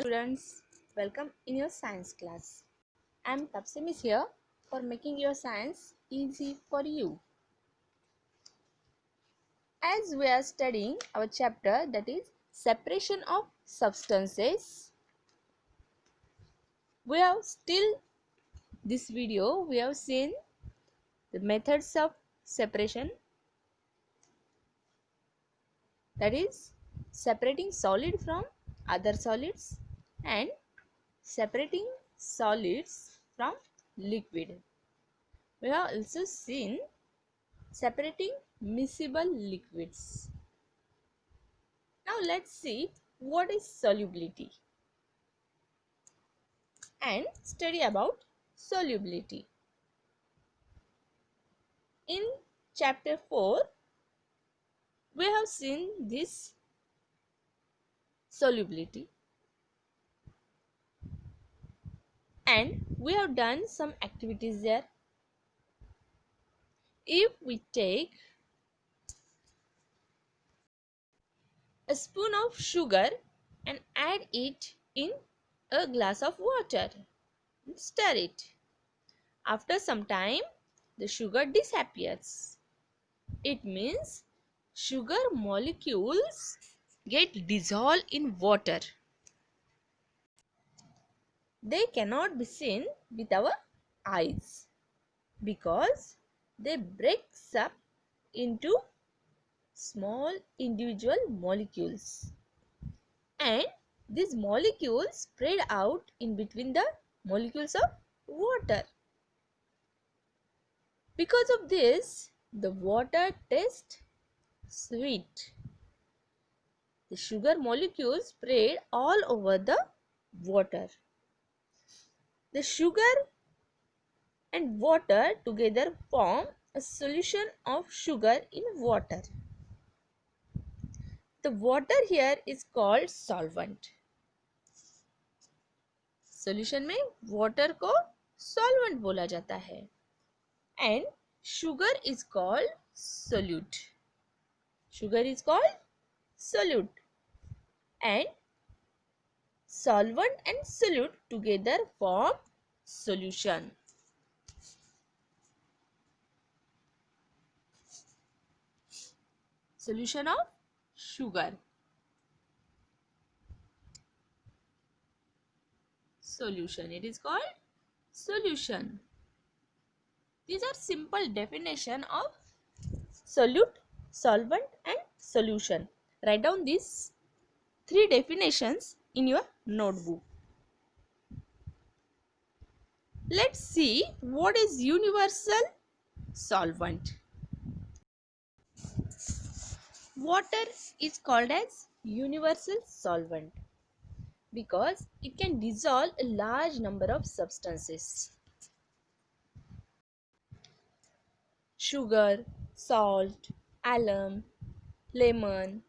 Students, welcome in your science class. I am Tapsim is here for making your science easy for you. As we are studying our chapter, that is separation of substances, we have still this video we have seen the methods of separation, that is separating solid from other solids and separating solids from liquid. We have also seen separating miscible liquids. Now let's see what is solubility and study about solubility. In chapter 4, we have seen this solubility and we have done some activities there. If we take a spoon of sugar and add it in a glass of water, stir it. After some time, the sugar disappears. It means sugar molecules get dissolved in water. They cannot be seen with our eyes because they break up into small individual molecules, and these molecules spread out in between the molecules of water. Because of this, the water tastes sweet. The sugar molecules spread all over the water. The sugar and water together form a solution of sugar in water. The water here is called solvent. Solution में water को solvent बोला जाता है. And sugar is called solute. Sugar is called solute. And solvent and solute together form solution. Solution of sugar. Solution. It is called solution. These are simple definition of solute, solvent and solution. Write down these three definitions in your notebook. Let's see what is universal solvent. Water is called as universal solvent because it can dissolve a large number of substances. Sugar, salt, alum, lemon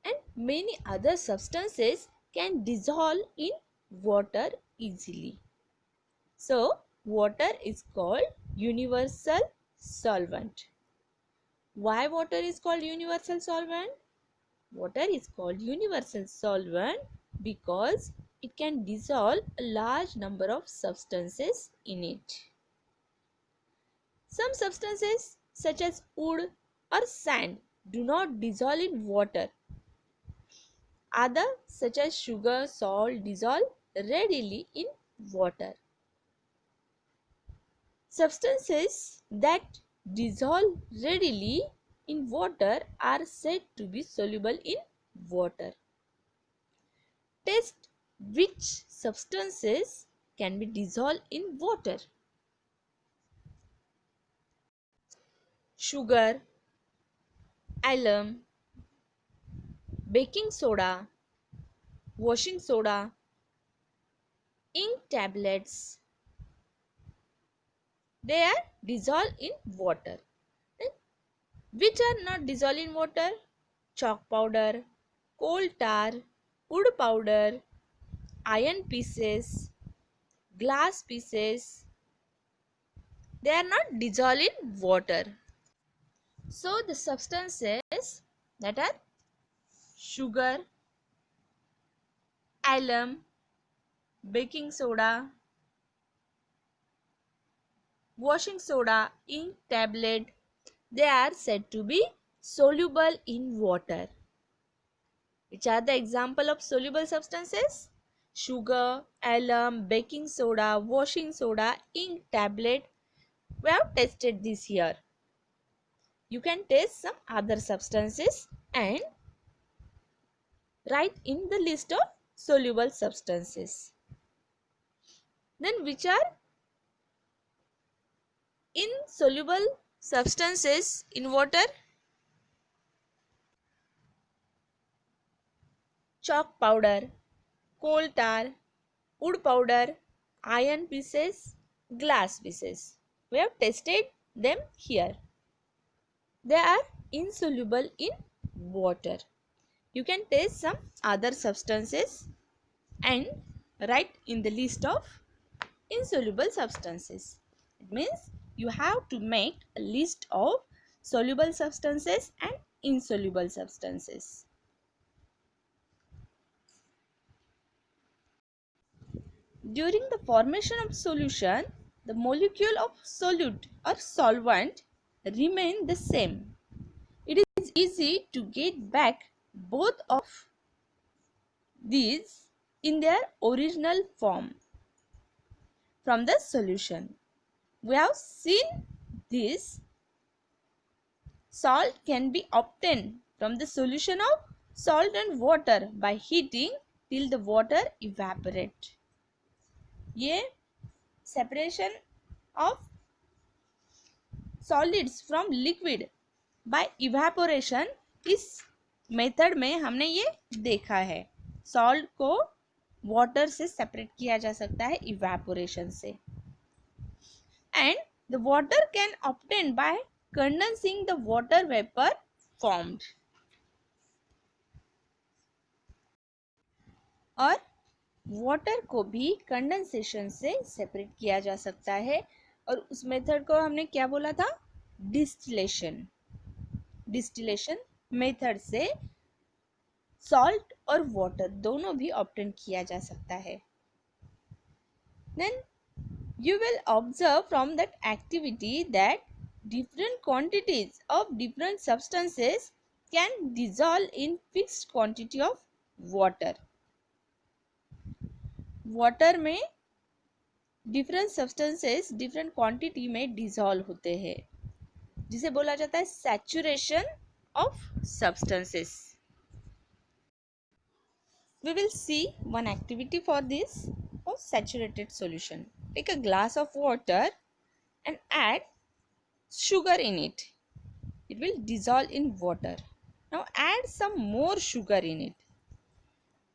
and many other substances can dissolve in water easily. So, water is called universal solvent. Why water is called universal solvent? Water is called universal solvent because it can dissolve a large number of substances in it. Some substances such as wood or sand do not dissolve in water. Others such as sugar, salt dissolve readily in water. Substances that dissolve readily in water are said to be soluble in water. Test which substances can be dissolved in water. Sugar, alum, baking soda, washing soda, ink tablets. They are dissolved in water. Which are not dissolved in water? Chalk powder, coal tar, wood powder, iron pieces, glass pieces. They are not dissolved in water. So the substances that are sugar, alum, baking soda, washing soda, ink tablet, they are said to be soluble in water. Which are the example of soluble substances? Sugar, alum, baking soda, washing soda, ink tablet. We have tested this here. You can test some other substances and write in the list of soluble substances. Then which are insoluble substances in water? Chalk powder, coal tar, wood powder, iron pieces, glass pieces. We have tested them here. They are insoluble in water. You can taste some other substances and write in the list of insoluble substances. It means you have to make a list of soluble substances and insoluble substances. During the formation of solution, the molecule of solute or solvent remain the same. It is easy to get back both of these in their original form from the solution. We have seen this. Salt can be obtained from the solution of salt and water by heating till the water evaporate. ये separation of solids from liquid by evaporation इस method में हमने ये देखा है. Salt को water से separate किया जा सकता है इवेपोरेशन से. And the water can obtain bye condensing the water vapour formed. और वाटर को भी कंडेंसेशन से सेपरेट किया जा सकता है. और उस मेथड को हमने क्या बोला था? डिस्टिलेशन. डिस्टिलेशन मेथड से सॉल्ट और वाटर दोनों भी ऑब्टेन किया जा सकता है. Then you will observe from that activity that different quantities of different substances can dissolve in fixed quantity of water. Water में डिफरेंट सब्सटेंसेस डिफरेंट क्वांटिटी में डिसॉल्व होते हैं, जिसे बोला जाता है saturation of substances. We will see one activity for this of saturated solution. Take a glass of water and add sugar in it. It will dissolve in water. Now add some more sugar in it.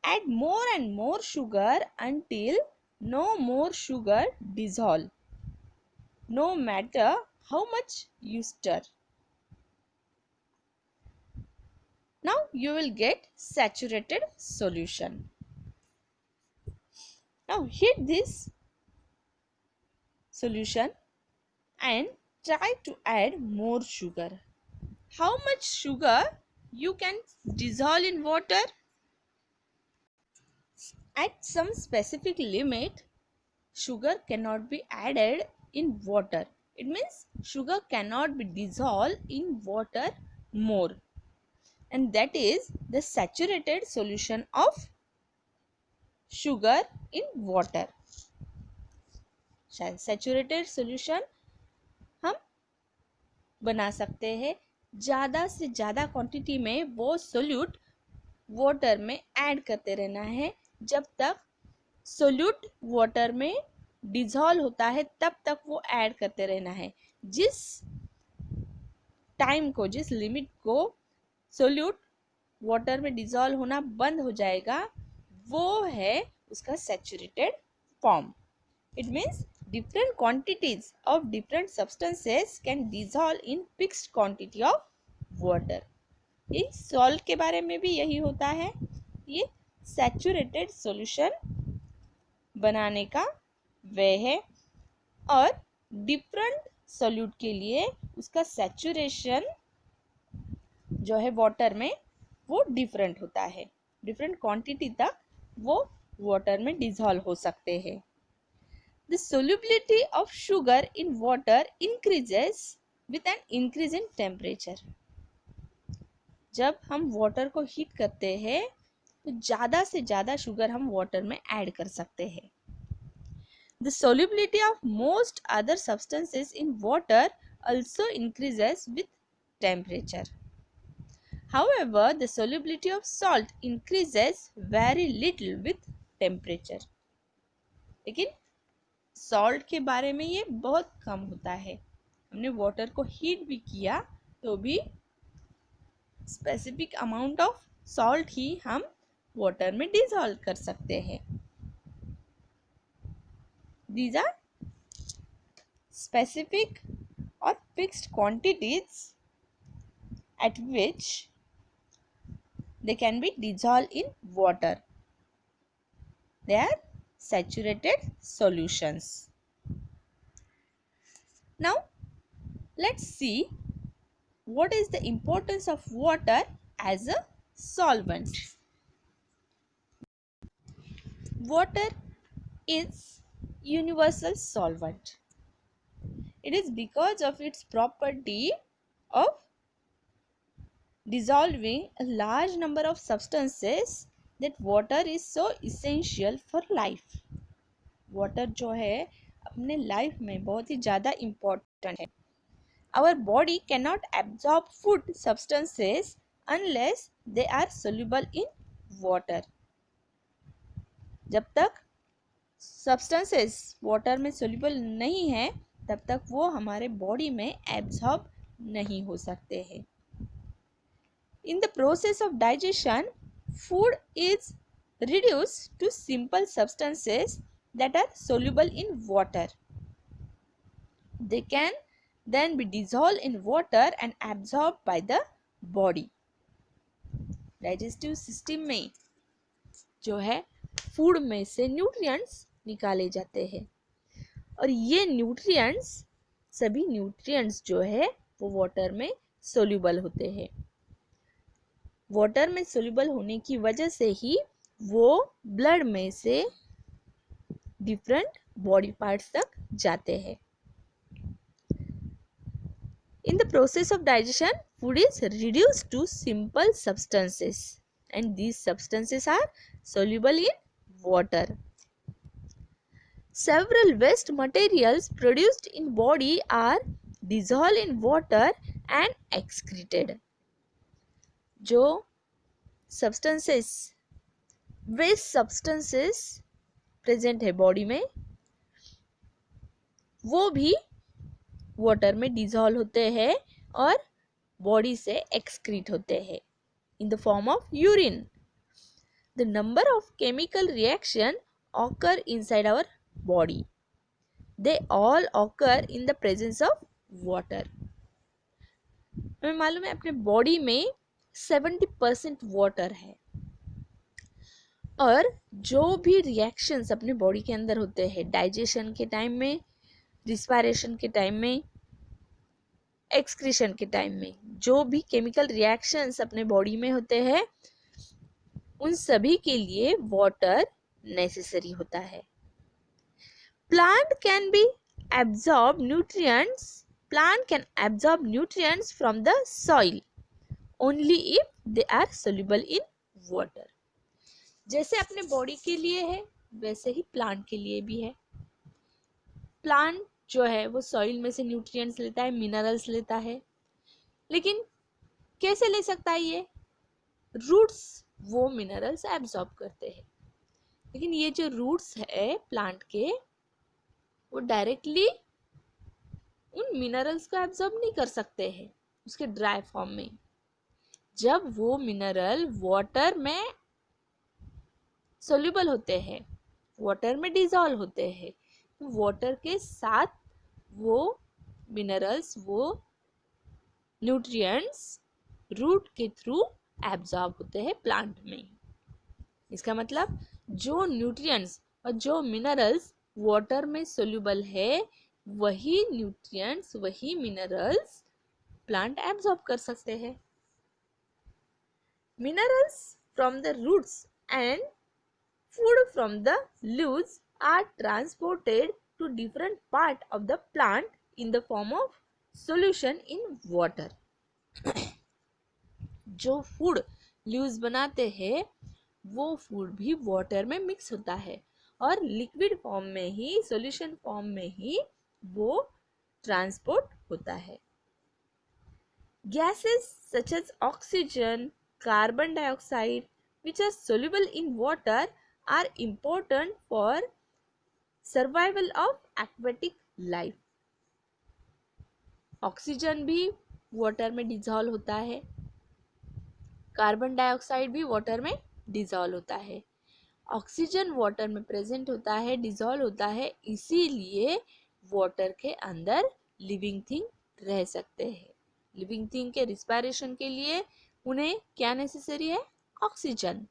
Add more and more sugar until no more sugar dissolve, no matter how much you stir. Now you will get saturated solution. Now heat this solution and try to add more sugar. How much sugar you can dissolve in water? At some specific limit, sugar cannot be added in water. It means sugar cannot be dissolved in water more. And that is the saturated solution of sugar in water. Saturated solution हम बना सकते हैं. ज़्यादा से ज़्यादा quantity में वो solute water में ऐड करते रहना है. जब तक सोल्यूट वाटर में डिसॉल्व होता है तब तक वो ऐड करते रहना है. जिस टाइम को, जिस लिमिट को सोल्यूट वाटर में डिसॉल्व होना बंद हो जाएगा, वो है उसका saturated form. It means different quantities of different substances can dissolve in fixed quantity of water. ये सॉल्ट के बारे में भी यही होता है. ये सैचुरेटेड सॉल्यूशन बनाने का वे है. और डिफरेंट सॉल्यूट के लिए उसका सैचुरेशन जो है वाटर में वो डिफरेंट होता है. डिफरेंट क्वांटिटी तक वो वाटर में डिसॉल्व हो सकते हैं। The solubility of sugar in water increases with an increase in temperature. जब हम वाटर को हीट करते हैं तो ज़्यादा से ज़्यादा शुगर हम वाटर में ऐड कर सकते हैं। The solubility of most other substances in water also increases with temperature. However, the solubility of salt increases very little with temperature. लेकिन सॉल्ट के बारे में ये बहुत कम होता है। हमने वाटर को हीट भी किया तो भी स्पेसिफिक अमाउंट ऑफ सॉल्ट ही हम वाटर में डिसॉल्व कर सकते हैं। दीज आर स्पेसिफिक और fixed quantities at which they can be dissolved in water. They are saturated solutions. Now let's see what is the importance of water as a solvent. Water is universal solvent. It is because of its property of dissolving a large number of substances that water is so essential for life. Water जो है अपने life में बहुत ही ज़्यादा important है। Our body cannot absorb food substances unless they are soluble in water. जब तक substances water में soluble नहीं है तब तक वो हमारे बॉडी में एब्जॉर्ब नहीं हो सकते हैं। In the process of digestion, food is reduced to simple substances that are soluble in water. They can then be dissolved in water and absorbed by the body. Digestive system में जो है food में से nutrients निकाले जाते हैं और ये न्यूट्रिएंट्स सभी न्यूट्रिएंट्स जो है वो वाटर में सोल्यूबल होते हैं। वाटर में सोल्यूबल होने की वजह से ही वो ब्लड में से डिफरेंट बॉडी पार्ट्स तक जाते हैं। In the process of digestion, food is reduced to simple substances and these substances are soluble in water. Several waste materials produced in body are dissolved in water and excreted. जो substances waste substances present है body में वो भी water में dissolve होते हैं और body से एक्सक्रीट होते हैं in the form of urine. The number of chemical reaction occur inside our body. They all occur in the presence of water. हमें मालूम है अपने बॉडी में 70% वाटर है और जो भी रिएक्शंस अपने बॉडी के अंदर होते हैं डाइजेशन के टाइम में, रिस्पायरेशन के टाइम में, एक्सक्रीशन के टाइम में, जो भी केमिकल रिएक्शंस अपने बॉडी में होते हैं उन सभी के लिए वाटर नेसेसरी होता है. Plant can be absorb nutrients. Plant can absorb nutrients from the soil only if they are soluble in water. जैसे अपने बॉडी के लिए है वैसे ही प्लांट के लिए भी है. प्लांट जो है वो सॉइल में से न्यूट्रिएंट्स लेता है, मिनरल्स लेता है, लेकिन कैसे ले सकता है ये? रूट्स वो मिनरल्स एब्जॉर्ब करते हैं. लेकिन ये जो रूट्स है प्लांट के वो डायरेक्टली उन मिनरल्स को एब्जॉर्ब नहीं कर सकते हैं उसके ड्राई फॉर्म में. जब वो मिनरल वाटर में सोल्यूबल होते हैं, वाटर में डिसॉल्व होते हैं, तो वाटर के साथ वो मिनरल्स, वो न्यूट्रिएंट्स रूट के थ्रू एब्जॉर्ब होते हैं प्लांट में. इसका मतलब जो न्यूट्रिएंट्स और जो मिनरल्स वाटर में सोल्यूबल है वही न्यूट्रिएंट्स, वही मिनरल्स प्लांट एब्जॉर्ब कर सकते हैं. Minerals from the roots and food from the leaves are transported to different part of the plant in the form of solution in water. जो food leaves बनाते हैं वो फूड भी water में mix होता है और लिक्विड फॉर्म में ही, सॉल्यूशन फॉर्म में ही वो ट्रांसपोर्ट होता है. Gases such as oxygen, carbon dioxide, which are soluble in water, are important for survival of aquatic life. Oxygen भी वाटर में डिजॉल्व होता है, कार्बन डाइऑक्साइड भी वाटर में डिजॉल्व होता है. ऑक्सीजन वाटर में प्रेजेंट होता है, डिजॉल्व होता है, इसीलिए वाटर के अंदर लिविंग थिंग रह सकते हैं. लिविंग थिंग के रिस्पायरेशन के लिए उन्हें क्या नेसेसरी है? ऑक्सीजन.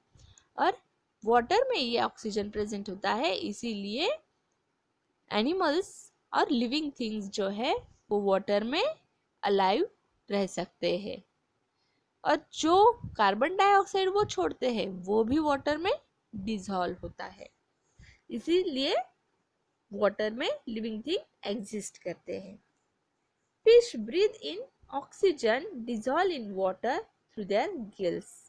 और वाटर में ये ऑक्सीजन प्रेजेंट होता है, इसीलिए एनिमल्स और लिविंग थिंग्स जो है वो वाटर में अलाइव रह सकते हैं. और जो कार्बन डाइऑक्साइड वो छोड़ते हैं वो भी वाटर में डिसॉल्व होता है, इसीलिए वाटर में लिविंग थिंग एग्जिस्ट करते हैं. Fish breathe in oxygen, dissolve in water through their gills.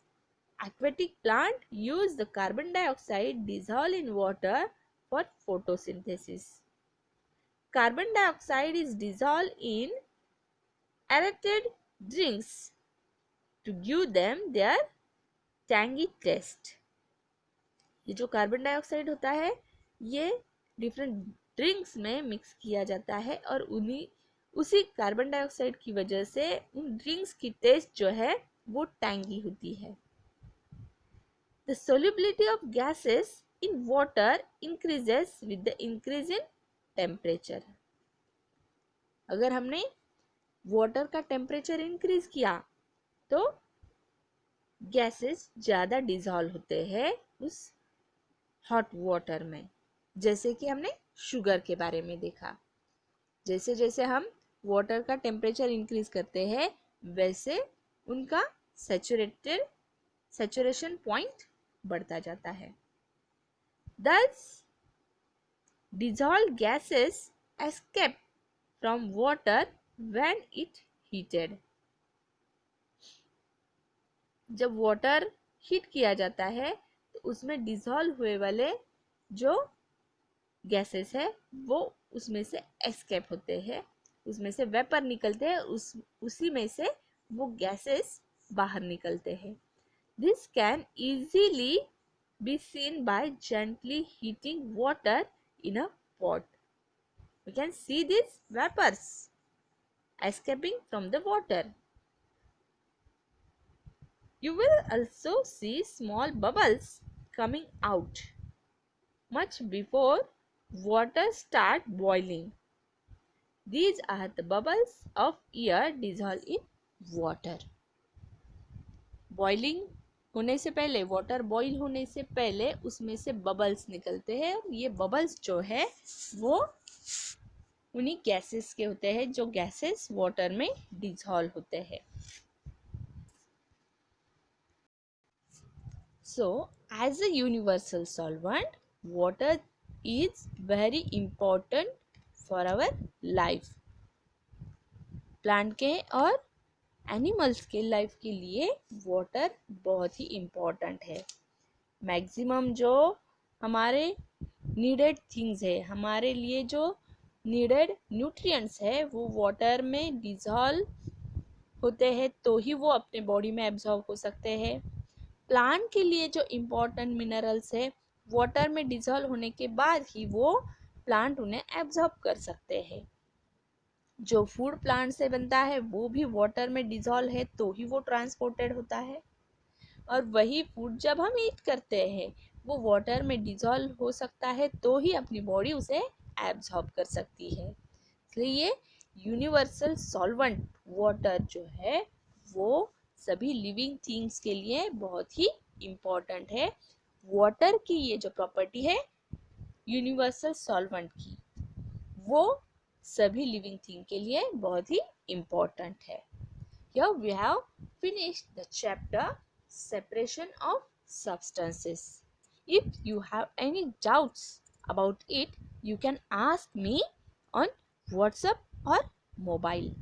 Aquatic plant use the carbon dioxide dissolved in water for photosynthesis. Carbon dioxide is dissolved in aerated drinks to give them their tangy taste. ये जो carbon dioxide होता है ये different drinks में mix किया जाता है और उसी कार्बन डाइऑक्साइड की वजह से उन ड्रिंक्स की टेस्ट जो है वो टैंगी होती है. The solubility of gases in water increases with the increase in temperature. अगर हमने वाटर का टेम्परेचर इंक्रीज किया तो गैसेस ज़्यादा डिसॉल्व होते हैं उस हॉट वाटर में. जैसे कि हमने शुगर के बारे में देखा, जैसे जैसे हम वाटर का टेम्परेचर इंक्रीज करते हैं वैसे उनका सैचुरेशन पॉइंट बढ़ता जाता है. Thus, dissolved gases escape from water when it heated. जब वाटर हीट किया जाता है तो उसमें डिसॉल्व हुए वाले जो गैसेस है वो उसमें से एस्केप होते हैं, उसमें से वेपर निकलते हैं, उसी में से वो गैसेस बाहर निकलते हैं. This can easily be seen by gently heating water in a pot. We can see these vapors escaping from the water. You will also see small bubbles coming out much before water start boiling. These are the bubbles of air dissolved in water. Boiling होने से पहले, water boil होने से पहले उसमें से bubbles निकलते हैं. ये बबल्स जो है वो उन्हीं गैसेस के होते हैं जो गैसेस वाटर में डिसॉल्व होते हैं. So as a universal solvent water is very important for our life. Plant के और एनिमल्स के लाइफ के लिए वाटर बहुत ही इम्पोर्टेंट है. मैक्सिमम जो हमारे नीडेड थिंग्स है, हमारे लिए जो नीडेड न्यूट्रिएंट्स है वो वाटर में डिसॉल्व होते हैं तो ही वो अपने बॉडी में एब्जॉर्ब हो सकते हैं. प्लांट के लिए जो इम्पोर्टेंट मिनरल्स है वाटर में डिसॉल्व होने के बाद ही वो प्लांट उन्हें एब्जॉर्ब कर सकते हैं. जो फूड प्लांट से बनता है वो भी वाटर में डिसॉल्व है तो ही वो ट्रांसपोर्टेड होता है. और वही फूड जब हम ईट करते हैं वो वाटर में डिसॉल्व हो सकता है तो ही अपनी बॉडी उसे एब्जॉर्ब कर सकती है. इसलिए यूनिवर्सल सॉल्वेंट वाटर जो है वो सभी लिविंग थिंग्स के लिए बहुत ही इम्पोर्टेंट है. वाटर की ये जो प्रॉपर्टी है यूनिवर्सल सॉल्वेंट की वो सभी लिविंग थिंग के लिए बहुत ही इम्पोर्टेंट है. Here we have finished the chapter separation of substances. If you have any doubts about it, you can ask me on WhatsApp or mobile.